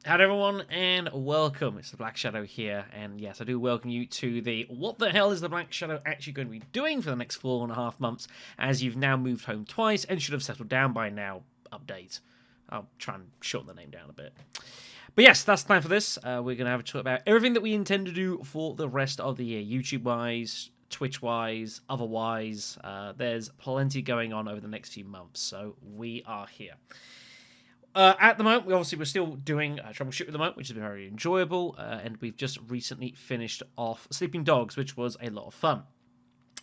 Hello everyone and welcome, it's the Black Shadow here, and yes, I do welcome you to the what the hell is the Black Shadow actually going to be doing for the next 4.5 months, as you've now moved home twice and should have settled down by now update. I'll try and shorten the name down a bit. But yes, that's the plan for this. We're going to have a chat about everything that we intend to do for the rest of the year, YouTube-wise, Twitch-wise, otherwise. There's plenty going on over the next few months, so we are here. At the moment, we're still doing Troubleshoot at the moment, which has been very enjoyable, and we've just recently finished off Sleeping Dogs, which was a lot of fun.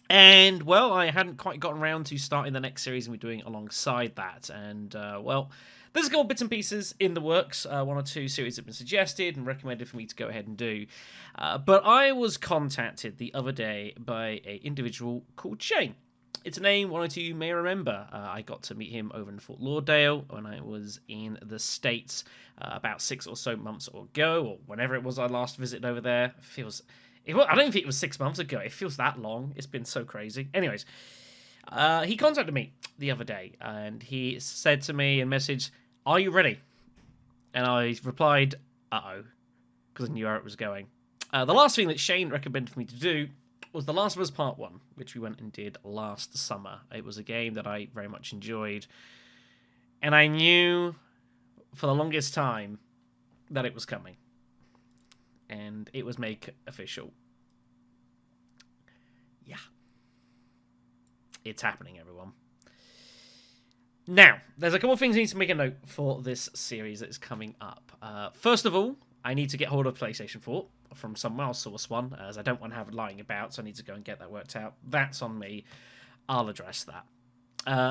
And, well, I hadn't quite gotten around to starting the next series and we're doing alongside that, and, well, there's a couple bits and pieces in the works. One or two series have been suggested and recommended for me to go ahead and do. But I was contacted the other day by an individual called Shane. It's a name one or two you may remember. I got to meet him over in Fort Lauderdale when I was in the States about 6 or so months ago, or whenever it was I last visited over there. I don't think it was 6 months ago. It feels that long. It's been so crazy. Anyways, he contacted me the other day, and he said to me in message, "Are you ready?" And I replied, "Uh-oh," because I knew where it was going. The last thing that Shane recommended for me to do was The Last of Us Part 1, which we went and did last summer. It was a game that I very much enjoyed, and I knew for the longest time that it was coming, and it was made official. Yeah. It's happening, everyone. Now, there's a couple of things I need to make a note for this series that is coming up. First of all, I need to get hold of PlayStation 4 from somewhere. I'll source one, as I don't want to have it lying about, so I need to go and get that worked out. That's on me. I'll address that.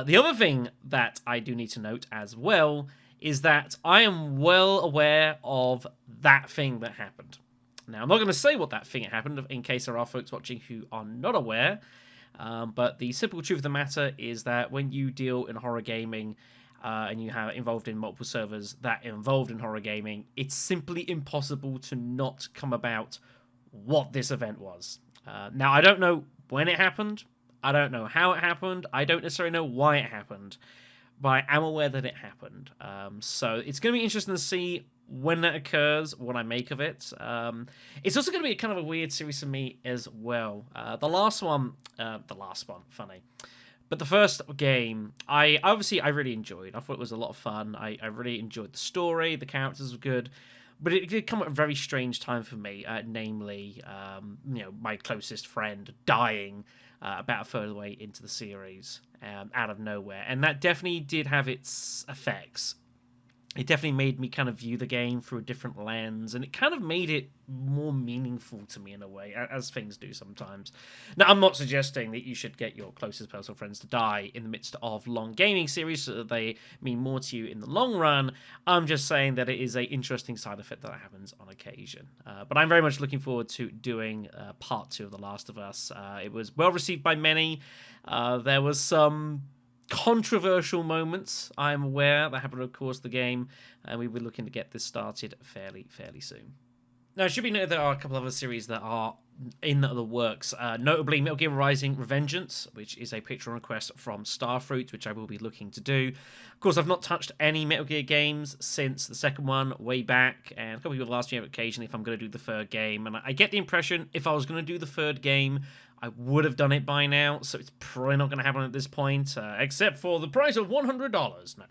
The other thing that I do need to note as well is that I am well aware of that thing that happened. Now, I'm not going to say what that thing happened, in case there are folks watching who are not aware, but the simple truth of the matter is that when you deal in horror gaming, and you have involved in multiple servers that involved in horror gaming, it's simply impossible to not come about what this event was. Now, I don't know when it happened. I don't know how it happened. I don't necessarily know why it happened. But I am aware that it happened. So it's going to be interesting to see when that occurs, what I make of it. It's also going to be kind of a weird series for me as well. The last one, funny. But the first game, I really enjoyed. I thought it was a lot of fun. I really enjoyed the story. The characters were good. But it did come at a very strange time for me, namely, my closest friend dying about a third of the way into the series out of nowhere. And that definitely did have its effects. It definitely made me kind of view the game through a different lens, and it kind of made it more meaningful to me in a way, as things do sometimes. Now, I'm not suggesting that you should get your closest personal friends to die in the midst of long gaming series so that they mean more to you in the long run. I'm just saying that it is an interesting side effect that happens on occasion. But I'm very much looking forward to doing part 2 of The Last of Us. It was well received by many. There was some controversial moments, I'm aware, that happened, of course, the game, and we'll be looking to get this started fairly soon. Now, it should be noted there are a couple of other series that are in the works, notably Metal Gear Rising Revengeance, which is a Patreon request from Starfruit, which I will be looking to do. Of course, I've not touched any Metal Gear games since the second one, way back, and a couple of people asked me on occasion if I'm going to do the third game, and I get the impression if I was going to do the third game, I would have done it by now, so it's probably not going to happen at this point, except for the price of $100. No.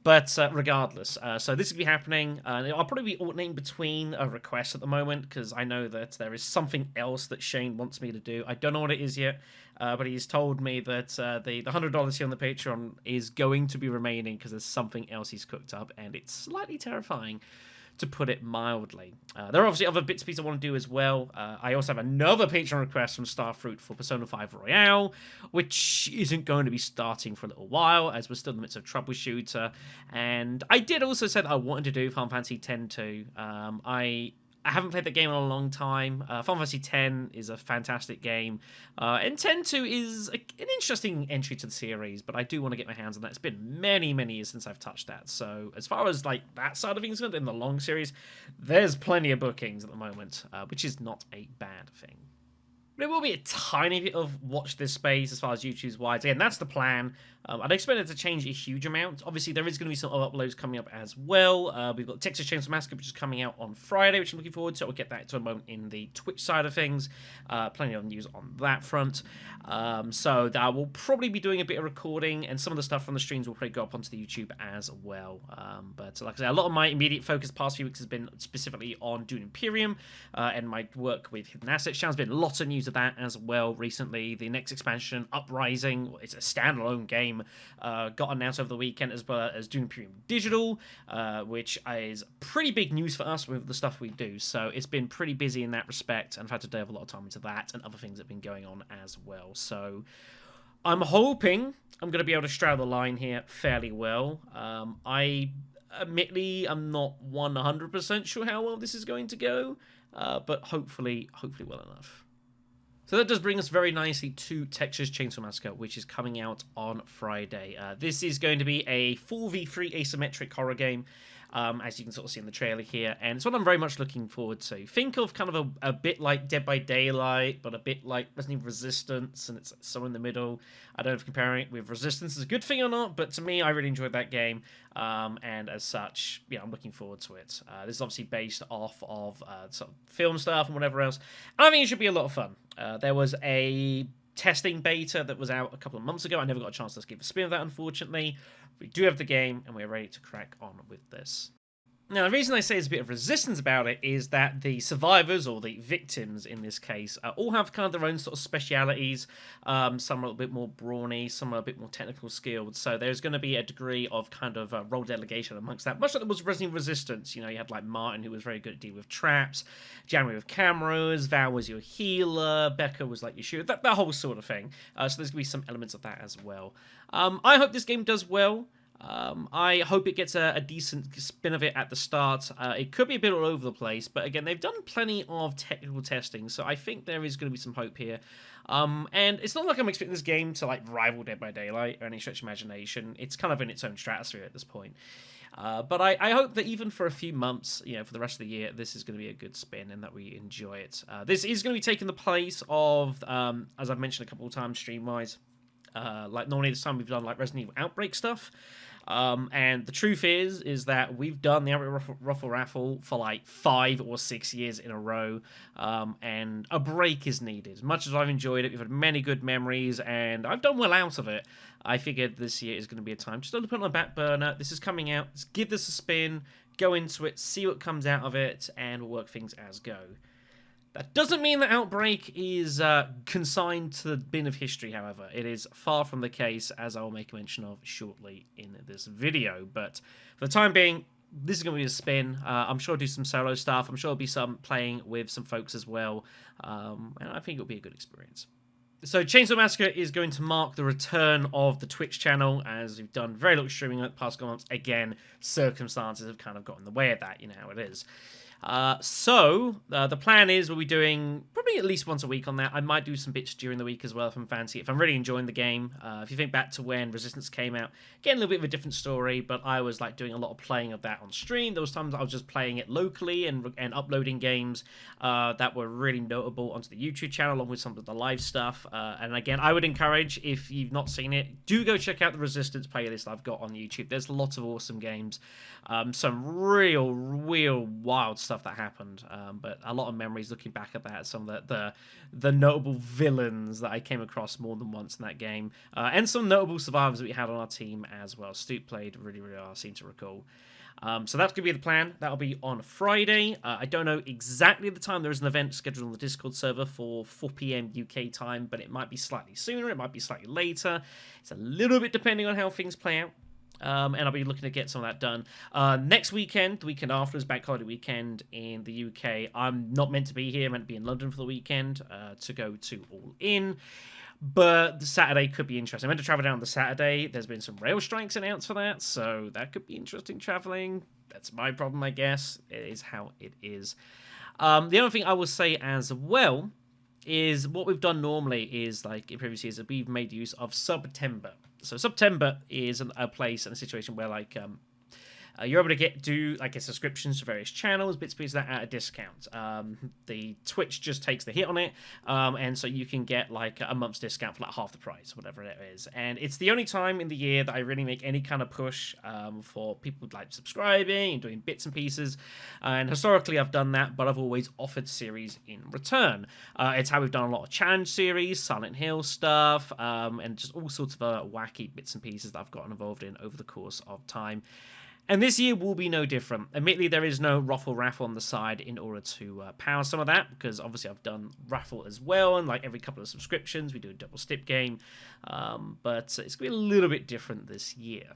But regardless, so this will be happening. I'll probably be alternating between requests at the moment, because I know that there is something else that Shane wants me to do. I don't know what it is yet, but he's told me that the $100 here on the Patreon is going to be remaining, because there's something else he's cooked up, and it's slightly terrifying, to put it mildly. There are obviously other bits and pieces I want to do as well. I also have another Patreon request from Starfruit for Persona 5 Royale, which isn't going to be starting for a little while, as we're still in the midst of Troubleshooter. And I did also say that I wanted to do Final Fantasy X-2. I haven't played that game in a long time. Final Fantasy X is a fantastic game. And X-2 is an interesting entry to the series, but I do want to get my hands on that. It's been many years since I've touched that. So as far as like that side of things in the long series, there's plenty of bookings at the moment, which is not a bad thing. But it will be a tiny bit of watch this space as far as YouTube's wise. Again, that's the plan. I don't expect it to change a huge amount. Obviously, there is going to be some other uploads coming up as well. We've got Texas Chainsaw Massacre, which is coming out on Friday, which I'm looking forward to. I'll get that to a moment in the Twitch side of things. Plenty of news on that front. So that will probably be doing a bit of recording, and some of the stuff from the streams will probably go up onto the YouTube as well. But like I say, a lot of my immediate focus the past few weeks has been specifically on Dune Imperium and my work with Hidden Assets. There's been lots of news of that as well recently. The next expansion, Uprising, it's a standalone game, got announced over the weekend, as well as Dune Imperium Digital, which is pretty big news for us with the stuff we do. So it's been pretty busy in that respect, and I've had to delve a lot of time into that and other things that have been going on as well. So I'm hoping I'm going to be able to straddle the line here fairly well. Admittedly, I'm not 100% sure how well this is going to go, but hopefully well enough. So that does bring us very nicely to Texas Chainsaw Massacre, which is coming out on Friday. This is going to be a 4v3 asymmetric horror game, as you can sort of see in the trailer here, and it's what I'm very much looking forward to. Think of kind of a bit like Dead by Daylight, but a bit like Resident Evil Resistance, and it's somewhere in the middle. I don't know if comparing it with Resistance is a good thing or not, but to me, I really enjoyed that game, and as such, yeah, I'm looking forward to it. This is obviously based off of sort of film stuff and whatever else, and I think it should be a lot of fun. There was a testing beta that was out a couple of months ago. I never got a chance to give a spin of that, unfortunately. We do have the game, and we're ready to crack on with this. Now, the reason I say there's a bit of resistance about it is that the survivors, or the victims in this case, all have kind of their own sort of specialities. Some are a little bit more brawny, some are a bit more technical skilled. So there's going to be a degree of kind of role delegation amongst that. Much like there was Resident Evil Resistance. You know, you had like Martin, who was very good at dealing with traps, January with cameras, Val was your healer, Becca was like your shooter, that whole sort of thing. So there's going to be some elements of that as well. I hope this game does well. I hope it gets a decent spin of it at the start. It could be a bit all over the place, but again, they've done plenty of technical testing, so I think there is going to be some hope here. And it's not like I'm expecting this game to like rival Dead by Daylight or any stretch of imagination. It's kind of in its own stratosphere at this point. But I hope that even for a few months, you know, for the rest of the year, this is going to be a good spin and that we enjoy it. This is going to be taking the place of, as I've mentioned a couple of times stream-wise, like normally this time we've done like Resident Evil Outbreak stuff. And the truth is that we've done the Outbreak Ruffle Raffle for like 5 or 6 years in a row, and a break is needed. As much as I've enjoyed it, we've had many good memories, and I've done well out of it. I figured this year is going to be a time just to put it on the back burner. This is coming out. Let's give this a spin, go into it, see what comes out of it, and we'll work things as go. That doesn't mean that Outbreak is consigned to the bin of history, however. It is far from the case, as I will make mention of shortly in this video. But for the time being, this is going to be a spin. I'm sure I'll do some solo stuff. I'm sure there'll be some playing with some folks as well. And I think it'll be a good experience. So Chainsaw Massacre is going to mark the return of the Twitch channel, as we've done very little streaming in the past couple months. Again, circumstances have kind of got in the way of that, you know how it is. So the plan is we'll be doing probably at least once a week on that. I might do some bits during the week as well if I'm fancy. If I'm really enjoying the game. If you think back to when Resistance came out, again, a little bit of a different story, but I was like doing a lot of playing of that on stream. There was times I was just playing it locally and uploading games that were really notable onto the YouTube channel, along with some of the live stuff. And again, I would encourage, if you've not seen it, do go check out the Resistance playlist I've got on YouTube. There's lots of awesome games. Some real wild stuff that happened, but a lot of memories looking back at that. Some of the notable villains that I came across more than once in that game, and some notable survivors that we had on our team as well. Stoop played really well, I seem to recall. So that's going to be the plan. That'll be on Friday. I don't know exactly the time. There is an event scheduled on the Discord server for 4 PM UK time, but it might be slightly sooner, it might be slightly later. It's a little bit depending on how things play out. And I'll be looking to get some of that done. Next weekend, the weekend after, is Bank Holiday weekend in the UK. I'm not meant to be here. I'm meant to be in London for the weekend to go to All In. But the Saturday could be interesting. I'm meant to travel down the Saturday. There's been some rail strikes announced for that, so that could be interesting traveling. That's my problem, I guess. It is how it is. The other thing I will say as well is what we've done normally is, like in previous years, we've made use of SUBtember. So SUBtember is a place and a situation where, like, You're able to do like subscriptions to various channels, bits and pieces of that at a discount. The Twitch just takes the hit on it, and so you can get like a month's discount for like half the price, whatever it is. And it's the only time in the year that I really make any kind of push for people like subscribing and doing bits and pieces. And historically, I've done that, but I've always offered series in return. It's how we've done a lot of challenge series, Silent Hill stuff, and just all sorts of wacky bits and pieces that I've gotten involved in over the course of time. And this year will be no different. Admittedly, there is no raffle on the side in order to power some of that, because obviously I've done raffle as well, and like every couple of subscriptions, we do a double stip game. But it's going to be a little bit different this year.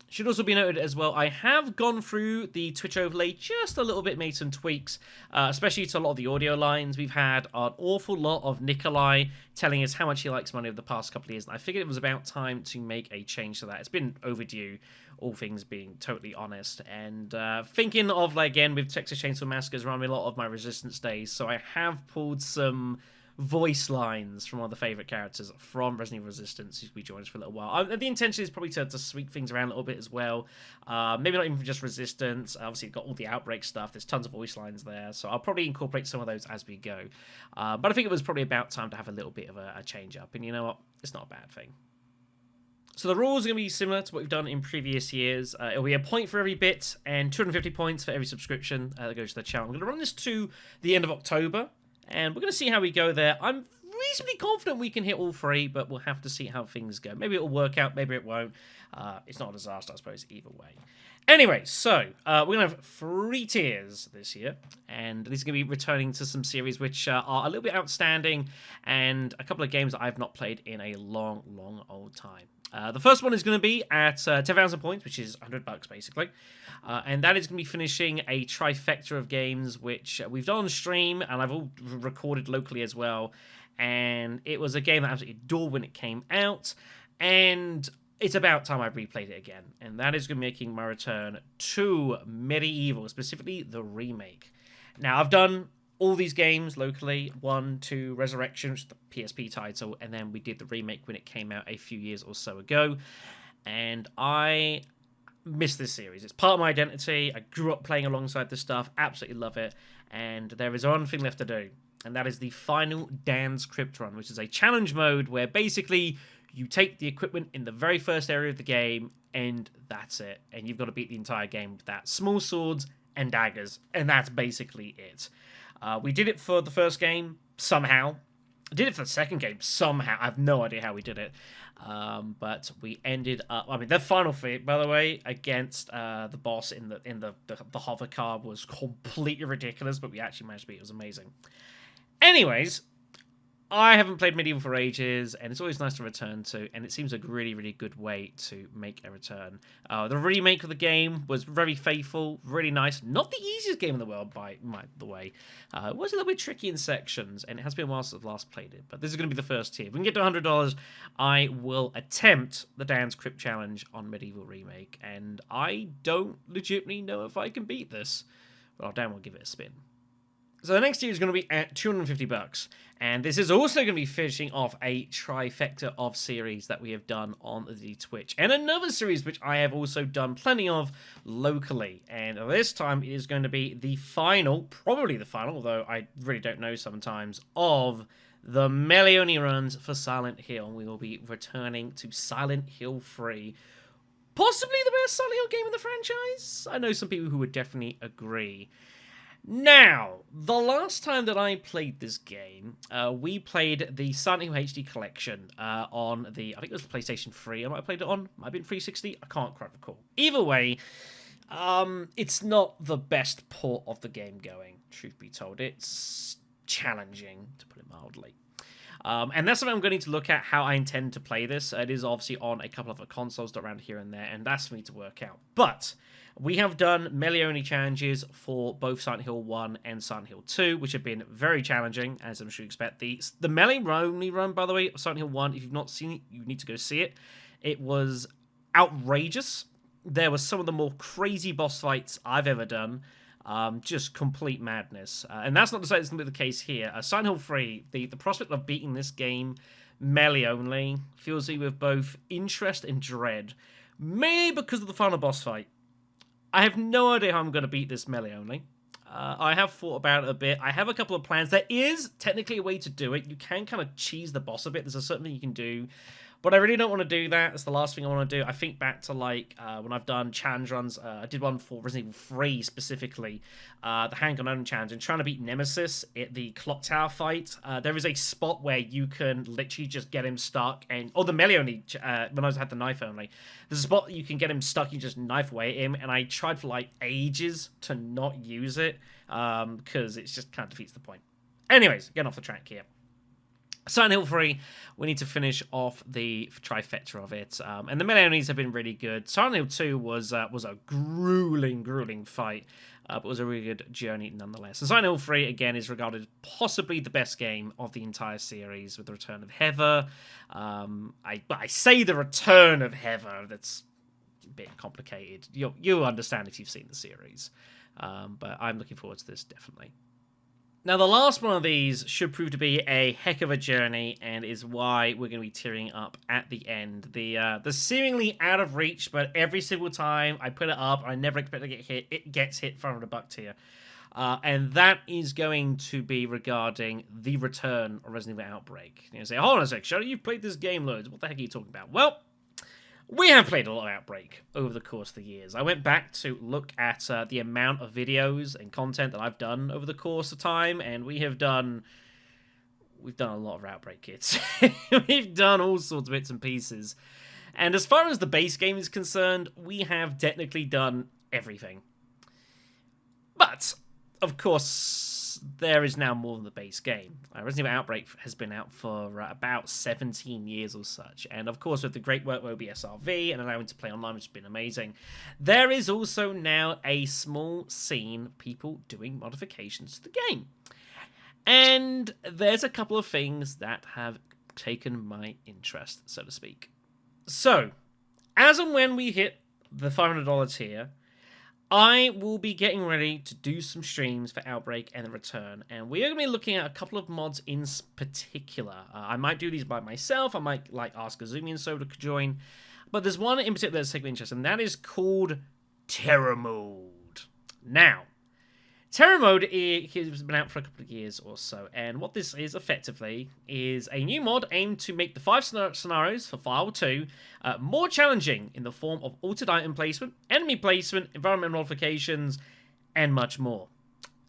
Should also be noted as well, I have gone through the Twitch overlay just a little bit, made some tweaks, especially to a lot of the audio lines. We've had an awful lot of Nikolai telling us how much he likes money over the past couple of years, and I figured it was about time to make a change to that. It's been overdue, all things being totally honest, and thinking of, like, again, with Texas Chainsaw Massacre around me a lot of my Resistance days, so I have pulled some voice lines from one of the favourite characters from Resident Evil Resistance, who's been joining us for a little while. The intention is probably to sweep things around a little bit as well. Maybe not even just Resistance. Obviously, you've got all the Outbreak stuff. There's tons of voice lines there, so I'll probably incorporate some of those as we go. But I think it was probably about time to have a little bit of a change-up, and you know what? It's not a bad thing. So the rules are going to be similar to what we've done in previous years. It'll be a point for every bit, and 250 points for every subscription that goes to the channel. I'm going to run this to the end of October, and we're going to see how we go there. I'm reasonably confident we can hit all three, but we'll have to see how things go. Maybe it'll work out, maybe it won't. It's not a disaster, I suppose, either way. Anyway, so we're going to have 3 tiers this year, and these are going to be returning to some series which are a little bit outstanding, and a couple of games that I've not played in a long, long old time. The first one is going to be at 10,000 points, which is $100 basically. And that is going to be finishing a trifecta of games which we've done on stream, and I've all recorded locally as well. And it was a game that I absolutely adored when it came out, and it's about time I replayed it again. And that is going to be making my return to MediEvil, specifically the remake. Now, I've done all these games locally, 1, 2, Resurrection, which is the PSP title, and then we did the remake when it came out a few years or so ago, and I miss this series. It's part of my identity. I grew up playing alongside this stuff, absolutely love it, and there is one thing left to do, and that is the final Dan's Crypt run, which is a challenge mode where basically you take the equipment in the very first area of the game, and that's it, and you've got to beat the entire game with that. Small swords and daggers, and that's basically it. We did it for the first game, somehow. I did it for the second game, somehow. I have no idea how we did it. But we ended up... I mean, the final fight, by the way, against the boss in the hover car was completely ridiculous, but we actually managed to beat it. It was amazing. Anyways, I haven't played MediEvil for ages, and it's always nice to return to, and it seems a really, really good way to make a return. The remake of the game was very faithful, really nice. Not the easiest game in the world, by the way. It was a little bit tricky in sections, and it has been a while since I've last played it, but this is going to be the first tier. If we can get to $100, I will attempt the Dan's Crypt Challenge on MediEvil Remake, and I don't legitimately know if I can beat this, but Dan will give it a spin. So the next tier is going to be at $250, and this is also going to be finishing off a trifecta of series that we have done on the Twitch, and another series which I have also done plenty of locally, and this time it is going to be the final, probably the final, although I really don't know sometimes, of the Melee-only runs for Silent Hill. We will be returning to Silent Hill 3, possibly the best Silent Hill game in the franchise. I know some people who would definitely agree. Now, the last time that I played this game, we played the Silent Hill HD collection on the, I think it was the PlayStation 3. I might have played it on, might have been 360. I can't quite recall. Either way, it's not the best port of the game going, truth be told. It's challenging, to put it mildly. And that's something I'm going to look at, how I intend to play this. It is obviously on a couple of other consoles around here and there, and that's for me to work out. But we have done Melee-only challenges for both Silent Hill 1 and Silent Hill 2, which have been very challenging, as I'm sure you expect. The Melee-only run, by the way, of Silent Hill 1, if you've not seen it, you need to go see it. It was outrageous. There were some of the more crazy boss fights I've ever done. Just complete madness. And that's not to say it's going to be the case here. Silent Hill 3, the prospect of beating this game melee-only fills me with both interest and dread. Mainly because of the final boss fight. I have no idea how I'm going to beat this melee only. I have thought about it a bit. I have a couple of plans. There is technically a way to do it. You can kind of cheese the boss a bit. There's a certain thing you can do. But I really don't want to do that. It's the last thing I want to do. I think back to, like, when I've done challenge runs. I did one for Resident Evil 3 specifically. The Handgun Only challenge. And trying to beat Nemesis at the Clock Tower fight. There is a spot where you can literally just get him stuck. Or the melee only, when I had the knife only. There's a spot you can get him stuck. You just knife away at him. And I tried for, like, ages to not use it. Because it just kind of defeats the point. Anyways, getting off the track here. Silent Hill 3, we need to finish off the trifecta of it, and the melee enemies have been really good. Silent Hill 2 was a grueling fight, but it was a really good journey nonetheless. And Silent Hill 3, again, is regarded possibly the best game of the entire series, with the return of Heather. I say the return of Heather, that's a bit complicated. You'll understand if you've seen the series, but I'm looking forward to this, definitely. Now, the last one of these should prove to be a heck of a journey, and is why we're going to be tearing up at the end. The seemingly out of reach, but every single time I put it up, I never expect to get hit. It gets hit from the buck tier. And that is going to be regarding the return of Resident Evil Outbreak. You know, say, hold on a sec, Shadow, you've played this game loads. What the heck are you talking about? Well, we have played a lot of Outbreak over the course of the years. I went back to look at the amount of videos and content that I've done over the course of time, and we've done a lot of Outbreak, kids. We've done all sorts of bits and pieces. And as far as the base game is concerned, we have technically done everything. But, of course, there is now more than the base game. Resident Evil Outbreak has been out for about 17 years or such, and of course with the great work of OBSRV and allowing to play online, which has been amazing, there is also now a small scene of people doing modifications to the game. And there's a couple of things that have taken my interest, so to speak. So, as and when we hit the $500 tier, I will be getting ready to do some streams for Outbreak and the Return, and we are going to be looking at a couple of mods in particular. I might do these by myself, I might ask Azumi and so to join, but there's one in particular that's taken interest, and that is called Terror Mode. Now, Terror Mode has been out for a couple of years or so, and what this is effectively is a new mod aimed to make the 5 scenarios for File 2 more challenging in the form of altered item placement, enemy placement, environmental modifications, and much more,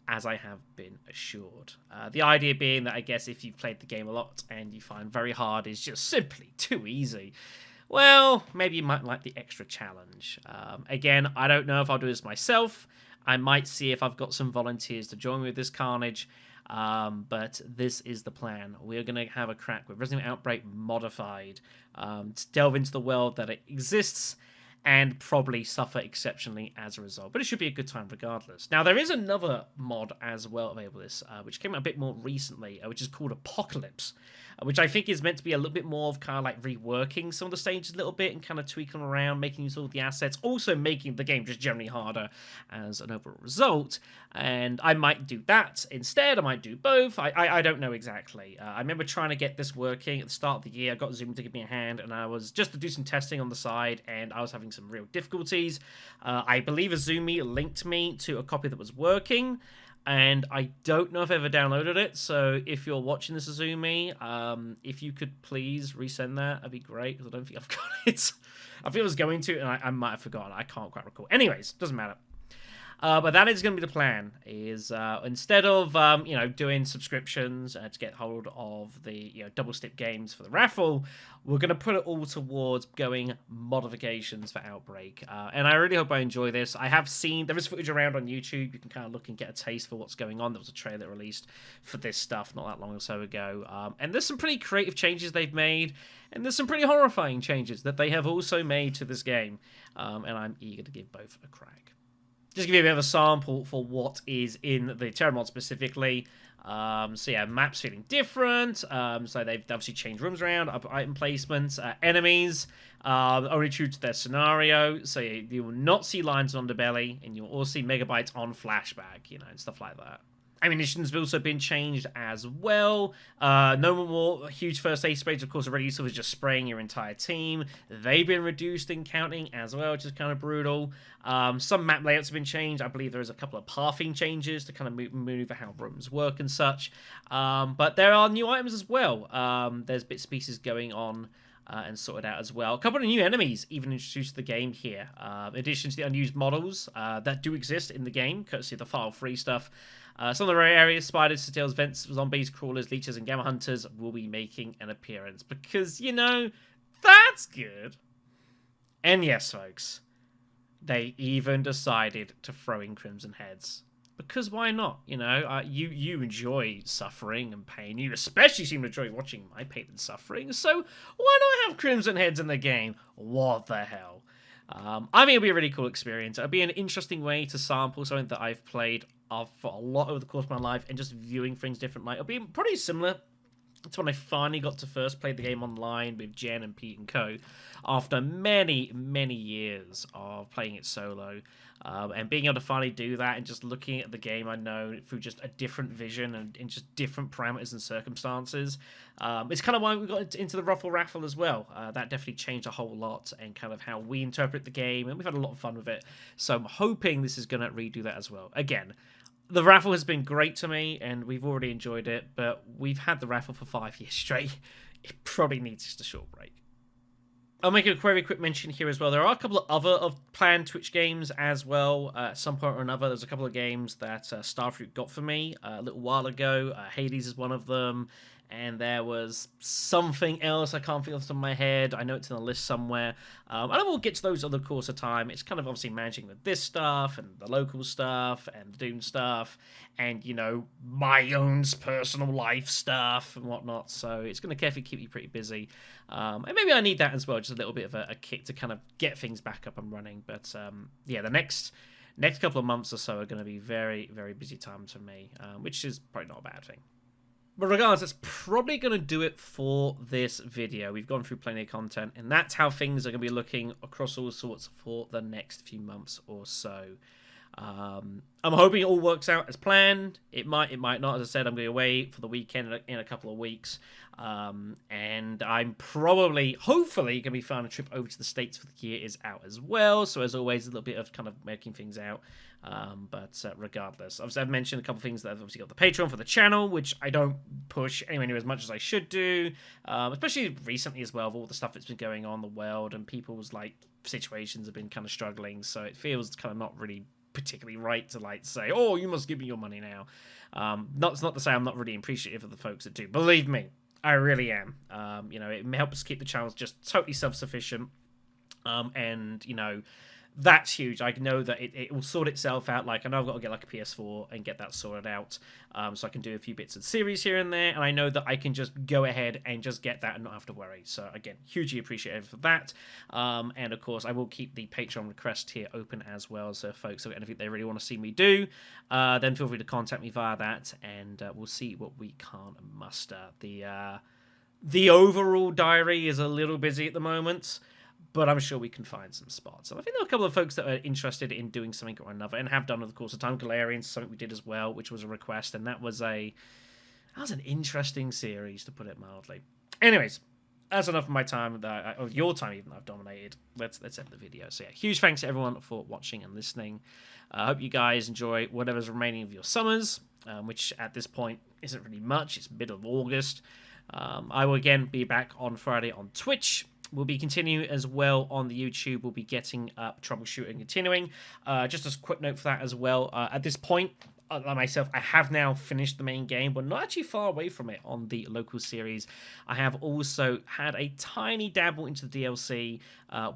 as I have been assured. The idea being that I guess if you've played the game a lot and you find very hard is just simply too easy, well, maybe you might like the extra challenge. Again, I don't know if I'll do this myself. I might see if I've got some volunteers to join me with this carnage, but this is the plan. We're going to have a crack with Resident Evil Outbreak Modified, to delve into the world that it exists, and probably suffer exceptionally as a result. But it should be a good time regardless. Now, there is another mod as well available, which came out a bit more recently, which is called Apocalypse, which I think is meant to be a little bit more of kind of like reworking some of the stages a little bit and kind of tweaking them around, making use of all the assets, also making the game just generally harder as an overall result. And I might do that instead. I might do both. I don't know exactly. I remember trying to get this working at the start of the year. I got Zoom to give me a hand, and I was just to do some testing on the side, and I was having some real difficulties. I believe Azumi linked me to a copy that was working, and I don't know if I ever downloaded it, so if you're watching this, Azumi, if you could please resend that, that'd be great, because I don't think I've got it. I think I was going to, and I might have forgotten. I can't quite recall. Anyways, doesn't matter. But that is going to be the plan, is instead of, doing subscriptions to get hold of the, double stip games for the raffle, we're going to put it all towards going modifications for Outbreak. And I really hope I enjoy this. I have seen, there is footage around on YouTube. You can kind of look and get a taste for what's going on. There was a trailer released for this stuff not that long or so ago. And there's some pretty creative changes they've made. And there's some pretty horrifying changes that they have also made to this game. And I'm eager to give both a crack. Just give you a bit of a sample for what is in the Terror mod specifically. So yeah, maps feeling different. So they've obviously changed rooms around, item placements, enemies, only true to their scenario. So you will not see lines on underbelly, and you'll also see megabytes on flashback, and stuff like that. Ammunition's also been changed as well. No more huge first aid sprays, of course, already used to just spraying your entire team. They've been reduced in counting as well, which is kind of brutal. Some map layouts have been changed. I believe there's a couple of pathing changes to kind of move how rooms work and such. But there are new items as well. There's bits and pieces going on and sorted out as well. A couple of new enemies even introduced to the game here. In addition to the unused models that do exist in the game, courtesy of the file-free stuff. Some of the rare areas, spiders, stills, vents, zombies, crawlers, leeches, and gamma hunters will be making an appearance. Because, you know, that's good. And yes, folks, they even decided to throw in Crimson Heads. Because why not? You know, you enjoy suffering and pain. You especially seem to enjoy watching my pain and suffering. So why not have Crimson Heads in the game? What the hell? I think it'll be a really cool experience. It'll be an interesting way to sample something that I've played for a lot over the course of my life and just viewing things differently. It'll be pretty similar to when I finally got to first play the game online with Jen and Pete and co. After many, many years of playing it solo. And being able to finally do that and just looking at the game I know through just a different vision and in just different parameters and circumstances. It's kind of why we got into the Ruffle Raffle as well. That definitely changed a whole lot and kind of how we interpret the game, and we've had a lot of fun with it. So I'm hoping this is going to redo that as well. Again, the raffle has been great to me, and we've already enjoyed it, but we've had the raffle for 5 years straight. It probably needs just a short break. I'll make a very quick mention here as well. There are a couple of other planned Twitch games as well. At some point or another, there's a couple of games that Starfruit got for me a little while ago. Hades is one of them. And there was something else I can't think off the top of my head. I know it's in the list somewhere. And I will get to those other course of time. It's kind of obviously managing with this stuff and the local stuff and the Doom stuff and, you know, my own personal life stuff and whatnot. So it's going to carefully keep you pretty busy. And maybe I need that as well, just a little bit of a kick to kind of get things back up and running. But yeah, the next couple of months or so are going to be very, very busy times for me, which is probably not a bad thing. But regardless, that's probably going to do it for this video. We've gone through plenty of content, and that's how things are going to be looking across all sorts for the next few months or so. I'm hoping it all works out as planned. It might not. As I said, I'm going away for the weekend in a couple of weeks. And I'm hopefully, going to be flying a trip over to the States for the year is out as well. So as always, a little bit of kind of making things out. But regardless, obviously I've mentioned a couple of things that I've obviously got the Patreon for the channel, which I don't push anywhere near as much as I should do, especially recently as well, with all the stuff that's been going on in the world and people's like situations have been kind of struggling, so it feels kind of not really particularly right to like say, oh, you must give me your money now. It's not to say I'm not really appreciative of the folks that do. Believe me, I really am. You know, it helps keep the channels just totally self-sufficient, and you know, that's huge. I know that it will sort itself out. Like, I know I've got to get like a PS4 and get that sorted out, so I can do a few bits of series here and there, and I know that I can just go ahead and just get that and not have to worry. So again, hugely appreciative for that. And of course, I will keep the Patreon request here open as well. So if folks have anything they really want to see me do, then feel free to contact me via that, and we'll see what we can muster. The overall diary is a little busy at the moment, but I'm sure we can find some spots. And I think there are a couple of folks that are interested in doing something or another, and have done over the course of time. Galarian's something we did as well, which was a request, and that was an interesting series, to put it mildly. Anyways, that's enough of my time, of your time even, that I've dominated. Let's end the video. So yeah, huge thanks to everyone for watching and listening. I hope you guys enjoy whatever's remaining of your summers, which at this point isn't really much. It's middle of August. I will again be back on Friday on Twitch. We'll be continuing as well on the YouTube. We'll be getting up troubleshooting, continuing. Just a quick note for that as well. At this point, myself, I have now finished the main game, but not actually far away from it on the local series. I have also had a tiny dabble into the DLC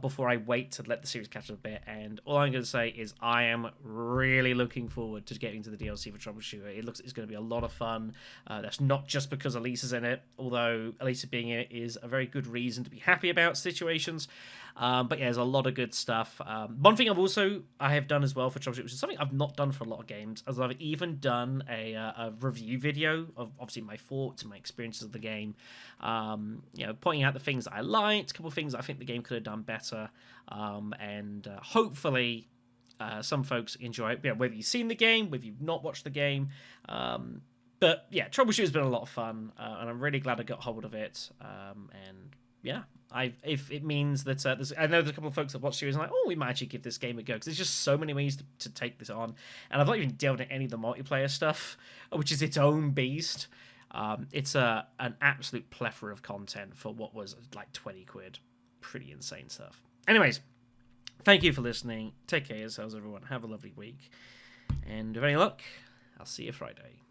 before I wait to let the series catch up a bit. And all I'm going to say is I am really looking forward to getting to the DLC for Troubleshooter. It looks it's going to be a lot of fun. That's not just because Elisa's in it, although Elisa being in it is a very good reason to be happy about situations. But yeah, there's a lot of good stuff. One thing I have done as well for Troubleshooter, which is something I've not done for a lot of games, as I've even done a review video of obviously my thoughts and my experiences of the game. You know, pointing out the things that I liked, a couple of things I think the game could have done better, and hopefully Some folks enjoy it, whether you've seen the game, whether you've not watched the game. But yeah, Troubleshoot has been a lot of fun, and I'm really glad I got hold of it. And yeah, if it means that I know there's a couple of folks that watch the series and like, oh, we might actually give this game a go, because there's just so many ways to take this on, and I've not even delved into any of the multiplayer stuff, which is its own beast. It's an absolute plethora of content for what was like 20 quid. Pretty insane stuff. Anyways, thank you for listening. Take care of yourselves, everyone. Have a lovely week, and with any luck, I'll see you Friday.